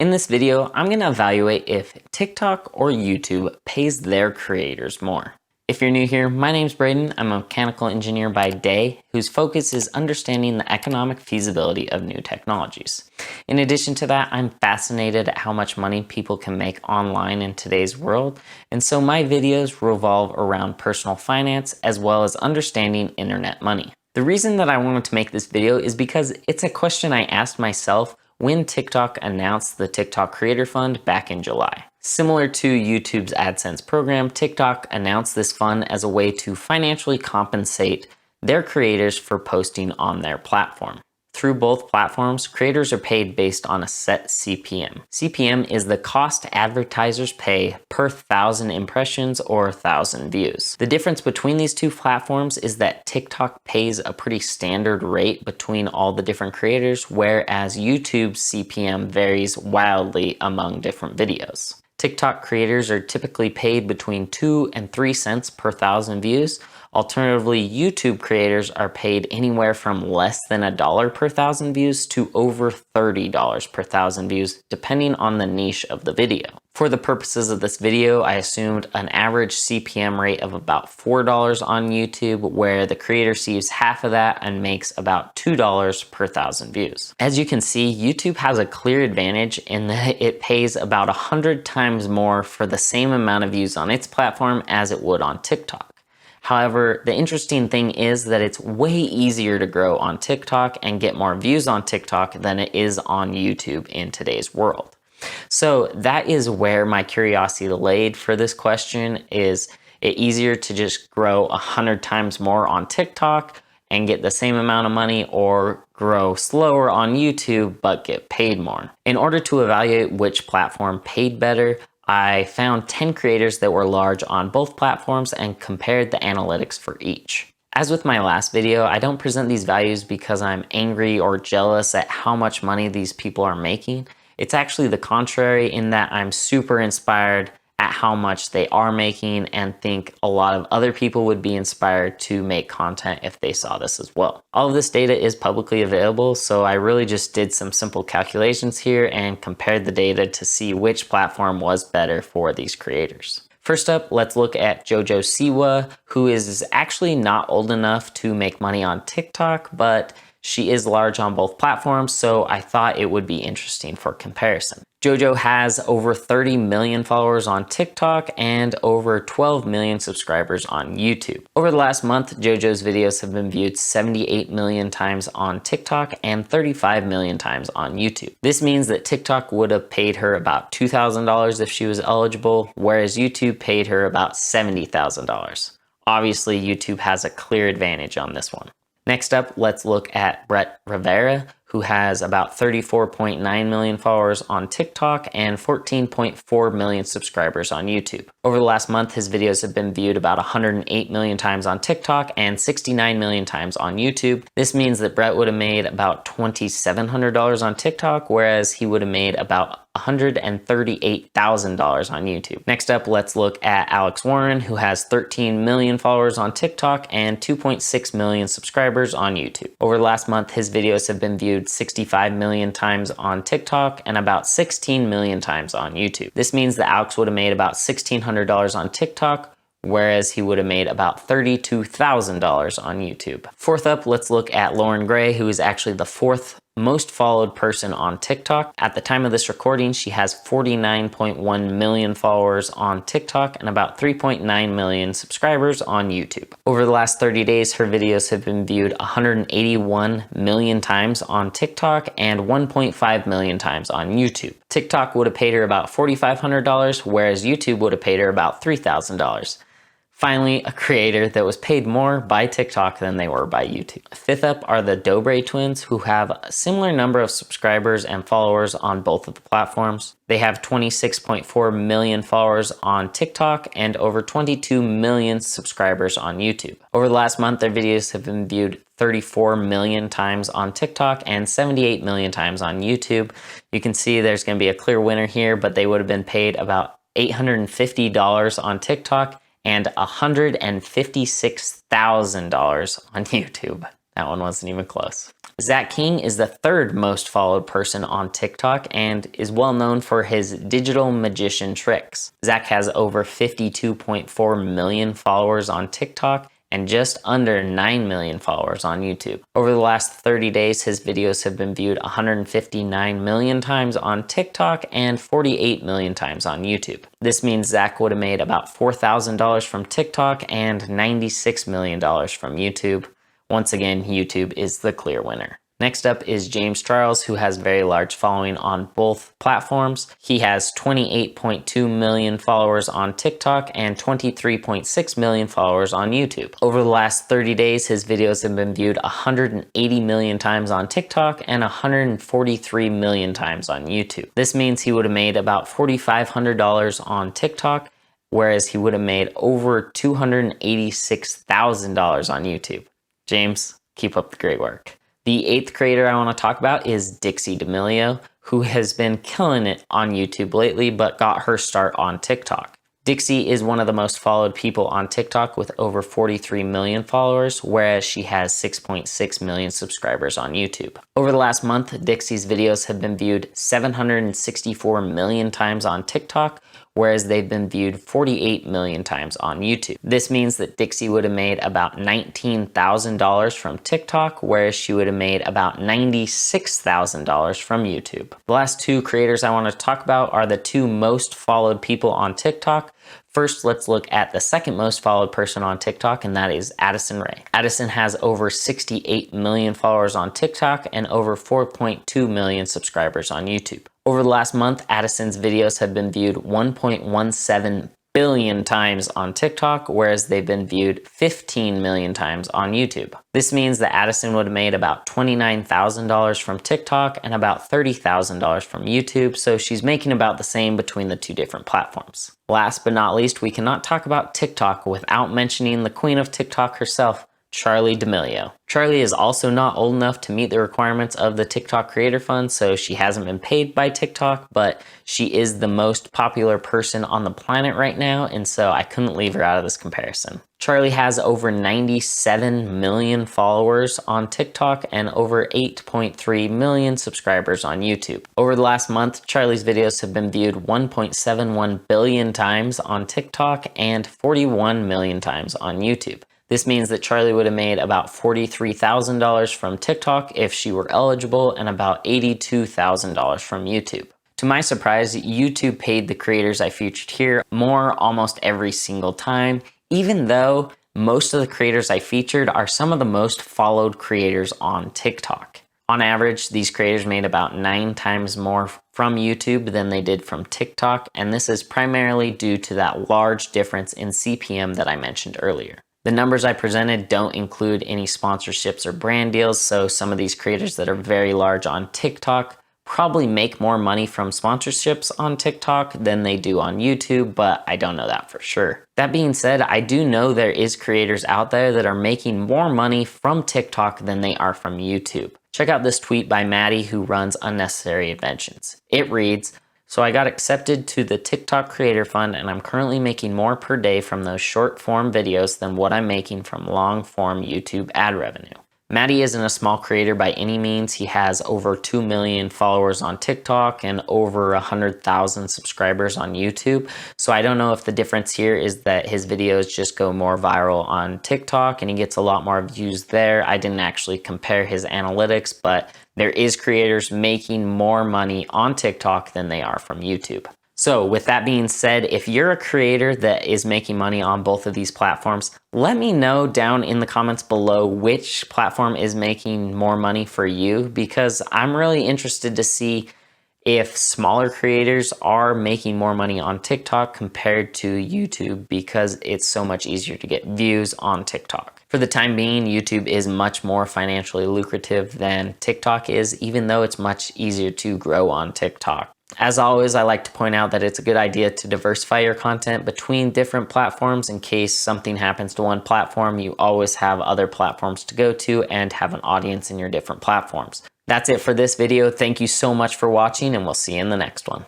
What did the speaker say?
In this video, I'm going to evaluate if TikTok or YouTube pays their creators more. If you're new here, my name's Braden. I'm a mechanical engineer by day whose focus is understanding the economic feasibility of new technologies. In addition to that, I'm fascinated at how much money people can make online in today's world, and so my videos revolve around personal finance as well as understanding internet money. The reason that I wanted to make this video is because it's a question I asked myself when TikTok announced the TikTok Creator Fund back in July. Similar to YouTube's AdSense program, TikTok announced this fund as a way to financially compensate their creators for posting on their platform. Through both platforms, creators are paid based on a set CPM. CPM is the cost advertisers pay per 1,000 impressions or 1,000 views. The difference between these two platforms is that TikTok pays a pretty standard rate between all the different creators, whereas YouTube's CPM varies wildly among different videos. TikTok creators are typically paid between 2 and 3 cents per 1,000 views. Alternatively, YouTube creators are paid anywhere from less than $1 per 1,000 views to over $30 per 1,000 views, depending on the niche of the video. For the purposes of this video, I assumed an average CPM rate of about $4 on YouTube, where the creator receives half of that and makes about $2 per 1,000 views. As you can see, YouTube has a clear advantage in that it pays about 100 times more for the same amount of views on its platform as it would on TikTok. However, the interesting thing is that it's way easier to grow on TikTok and get more views on TikTok than it is on YouTube in today's world. So that is where my curiosity laid for this question. Is it easier to just grow 100 times more on TikTok and get the same amount of money, or grow slower on YouTube but get paid more? In order to evaluate which platform paid better, I found 10 creators that were large on both platforms and compared the analytics for each. As with my last video, I don't present these values because I'm angry or jealous at how much money these people are making. It's actually the contrary, in that I'm super inspired at how much they are making and think a lot of other people would be inspired to make content if they saw this as well. All of this data is publicly available, so I really just did some simple calculations here and compared the data to see which platform was better for these creators. First up, let's look at JoJo Siwa, who is actually not old enough to make money on TikTok, but she is large on both platforms, so I thought it would be interesting for comparison. JoJo has over 30 million followers on TikTok and over 12 million subscribers on YouTube. Over the last month, JoJo's videos have been viewed 78 million times on TikTok and 35 million times on YouTube. This means that TikTok would have paid her about $2,000 if she was eligible, whereas YouTube paid her about $70,000. Obviously, YouTube has a clear advantage on this one. Next up, let's look at Rivera, who has about 34.9 million followers on TikTok and 14.4 million subscribers on YouTube. Over the last month, his videos have been viewed about 108 million times on TikTok and 69 million times on YouTube. This means that Brett would have made about $2,700 on TikTok, whereas he would have made about $138,000 on YouTube. Next up, let's look at Alex Warren, who has 13 million followers on TikTok and 2.6 million subscribers on YouTube. Over the last month, his videos have been viewed 65 million times on TikTok and about 16 million times on YouTube. This means that Alex would have made about $1,600 on TikTok, whereas he would have made about $32,000 on YouTube. Fourth up, let's look at Loren Gray, who is actually the fourth most followed person on TikTok. At the time of this recording, she has 49.1 million followers on TikTok and about 3.9 million subscribers on YouTube. Over the last 30 days, her videos have been viewed 181 million times on TikTok and 1.5 million times on YouTube. TikTok would have paid her about $4,500, whereas YouTube would have paid her about $3,000. Finally, a creator that was paid more by TikTok than they were by YouTube. Fifth up are the Dobre Twins, who have a similar number of subscribers and followers on both of the platforms. They have 26.4 million followers on TikTok and over 22 million subscribers on YouTube. Over the last month, their videos have been viewed 34 million times on TikTok and 78 million times on YouTube. You can see there's going to be a clear winner here, but they would have been paid about $850 on TikTok and $156,000 on YouTube. That one wasn't even close. Zach King is the third most followed person on TikTok and is well known for his digital magician tricks. Zach has over 52.4 million followers on TikTok and just under 9 million followers on YouTube. Over the last 30 days, his videos have been viewed 159 million times on TikTok and 48 million times on YouTube. This means Zach would have made about $4,000 from TikTok and $96 million from YouTube. Once again, YouTube is the clear winner. Next up is James Charles, who has a very large following on both platforms. He has 28.2 million followers on TikTok and 23.6 million followers on YouTube. Over the last 30 days, his videos have been viewed 180 million times on TikTok and 143 million times on YouTube. This means he would have made about $4,500 on TikTok, whereas he would have made over $286,000 on YouTube. James, keep up the great work. The eighth creator I want to talk about is Dixie D'Amelio, who has been killing it on YouTube lately, but got her start on TikTok. Dixie is one of the most followed people on TikTok with over 43 million followers, whereas she has 6.6 million subscribers on YouTube. Over the last month, Dixie's videos have been viewed 764 million times on TikTok, whereas they've been viewed 48 million times on YouTube. This means that Dixie would have made about $19,000 from TikTok, whereas she would have made about $96,000 from YouTube. The last two creators I want to talk about are the two most followed people on TikTok. First, let's look at the second most followed person on TikTok, and that is Addison Rae. Addison has over 68 million followers on TikTok and over 4.2 million subscribers on YouTube. Over the last month, Addison's videos have been viewed 1.17 billion times on TikTok, whereas they've been viewed 15 million times on YouTube. This means that Addison would have made about $29,000 from TikTok and about $30,000 from YouTube, so she's making about the same between the two different platforms. Last but not least, we cannot talk about TikTok without mentioning the queen of TikTok herself, Charli D'Amelio. Charli is also not old enough to meet the requirements of the TikTok Creator Fund, so she hasn't been paid by TikTok, but she is the most popular person on the planet right now, and so I couldn't leave her out of this comparison. Charli has over 97 million followers on TikTok and over 8.3 million subscribers on YouTube. Over the last month, Charli's videos have been viewed 1.71 billion times on TikTok and 41 million times on YouTube. This means that Charli would have made about $43,000 from TikTok if she were eligible and about $82,000 from YouTube. To my surprise, YouTube paid the creators I featured here more almost every single time, even though most of the creators I featured are some of the most followed creators on TikTok. On average, these creators made about 9 times more from YouTube than they did from TikTok, and this is primarily due to that large difference in CPM that I mentioned earlier. The numbers I presented don't include any sponsorships or brand deals, so some of these creators that are very large on TikTok probably make more money from sponsorships on TikTok than they do on YouTube, but I don't know that for sure. That being said, I do know there is creators out there that are making more money from TikTok than they are from YouTube. Check out this tweet by Maddie, who runs Unnecessary Inventions. It reads, "So I got accepted to the TikTok Creator Fund and I'm currently making more per day from those short form videos than what I'm making from long form YouTube ad revenue." Maddie isn't a small creator by any means. He has over 2 million followers on TikTok and over 100,000 subscribers on YouTube. So I don't know if the difference here is that his videos just go more viral on TikTok and he gets a lot more views there. I didn't actually compare his analytics, but there is creators making more money on TikTok than they are from YouTube. So with that being said, if you're a creator that is making money on both of these platforms, let me know down in the comments below which platform is making more money for you, because I'm really interested to see if smaller creators are making more money on TikTok compared to YouTube, because it's so much easier to get views on TikTok. For the time being, YouTube is much more financially lucrative than TikTok is, even though it's much easier to grow on TikTok. As always, I like to point out that it's a good idea to diversify your content between different platforms in case something happens to one platform. You always have other platforms to go to and have an audience in your different platforms. That's it for this video. Thank you so much for watching, and we'll see you in the next one.